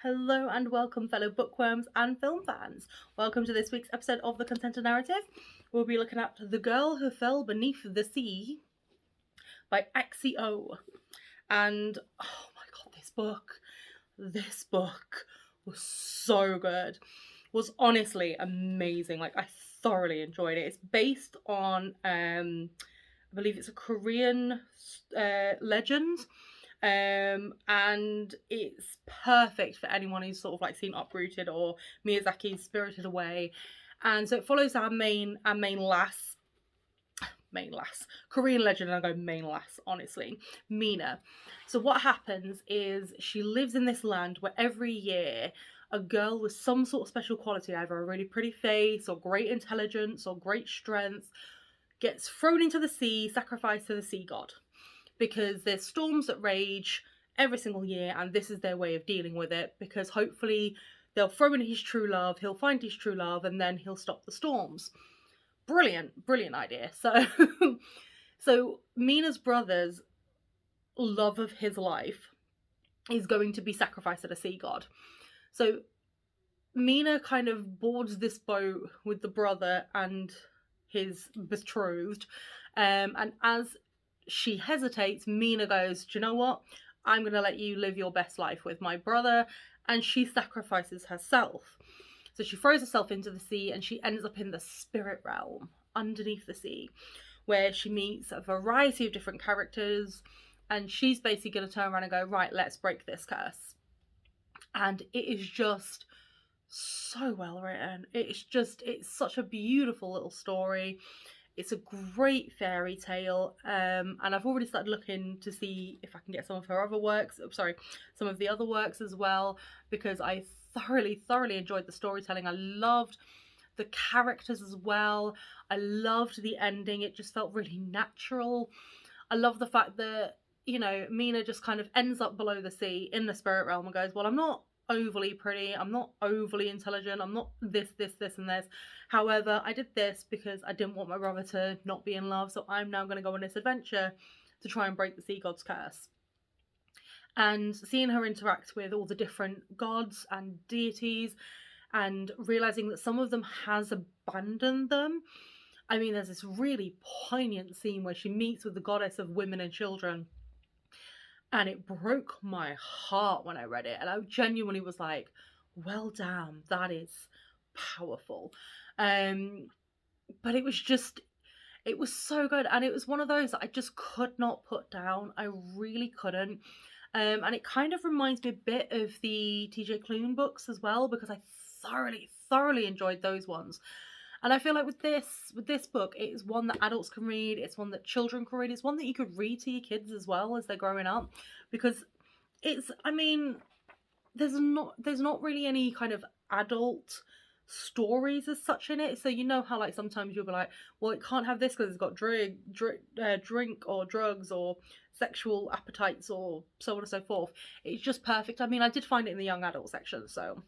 Hello and welcome, fellow bookworms and film fans. Welcome to this week's episode of The Contenta Narrative. We'll be looking at The Girl Who Fell Beneath the Sea by Axei Oh. And oh my god, this book was so good. Was honestly amazing. Like, I thoroughly enjoyed it. It's based on I believe it's a Korean legend. And it's perfect for anyone who's sort of like seen Uprooted or Miyazaki's Spirited Away. And so it follows our main lass, Korean legend, and I go main lass, honestly, Mina. So what happens is she lives in this land where every year a girl with some sort of special quality, either a really pretty face or great intelligence or great strength, gets thrown into the sea, sacrificed to the sea god. Because there's storms that rage every single year, and this is their way of dealing with it, because hopefully they'll throw in his true love, he'll find his true love, and then he'll stop the storms. Brilliant idea. So Mina's brother's love of his life is going to be sacrificed to the sea god. So Mina kind of boards this boat with the brother and his betrothed, and as she hesitates, Mina goes, do you know what? I'm going to let you live your best life with my brother. And she sacrifices herself. So she throws herself into the sea and she ends up in the spirit realm underneath the sea, where she meets a variety of different characters. And she's basically going to turn around and go, right, let's break this curse. And it is just so well written. It's such a beautiful little story. It's a great fairy tale, and I've already started looking to see if I can get some of her other works, some of the other works as well, because I thoroughly enjoyed the storytelling. I loved the characters as well. I loved the ending. It just felt really natural. I love the fact that, Mina just kind of ends up below the sea in the spirit realm and goes, well, I'm not overly pretty, I'm not overly intelligent, I'm not this and this. However, I did this because I didn't want my brother to not be in love, so I'm now going to go on this adventure to try and break the sea god's curse. And seeing her interact with all the different gods and deities and realizing that some of them has abandoned them. I mean, there's this really poignant scene where she meets with the goddess of women and children, and it broke my heart when I read it. And I genuinely was like, well, damn, that is powerful. But it was so good. And it was one of those that I just could not put down. I really couldn't. And it kind of reminds me a bit of the TJ Klune books as well, because I thoroughly enjoyed those ones. And I feel like with this book, it's one that adults can read, it's one that children can read, it's one that you could read to your kids as well as they're growing up, because there's not really any kind of adult stories as such in it. So you know how like sometimes you'll be like, well, it can't have this because it's got drink or drugs or sexual appetites or so on and so forth. It's just perfect. I mean, I did find it in the young adult section, so.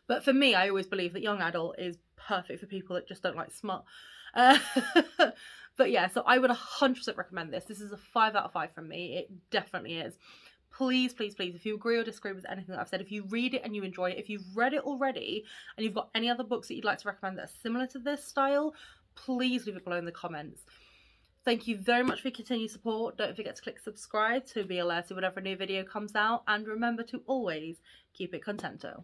But for me, I always believe that young adult is perfect for people that just don't like smut. But yeah, so I would 100% recommend this. This is a 5 out of 5 from me. It definitely is. Please, if you agree or disagree with anything that I've said, if you read it and you enjoy it, if you've read it already and you've got any other books that you'd like to recommend that are similar to this style, please leave it below in the comments. Thank you very much for your continued support. Don't forget to click subscribe to be alerted whenever a new video comes out. And remember to always keep it contento.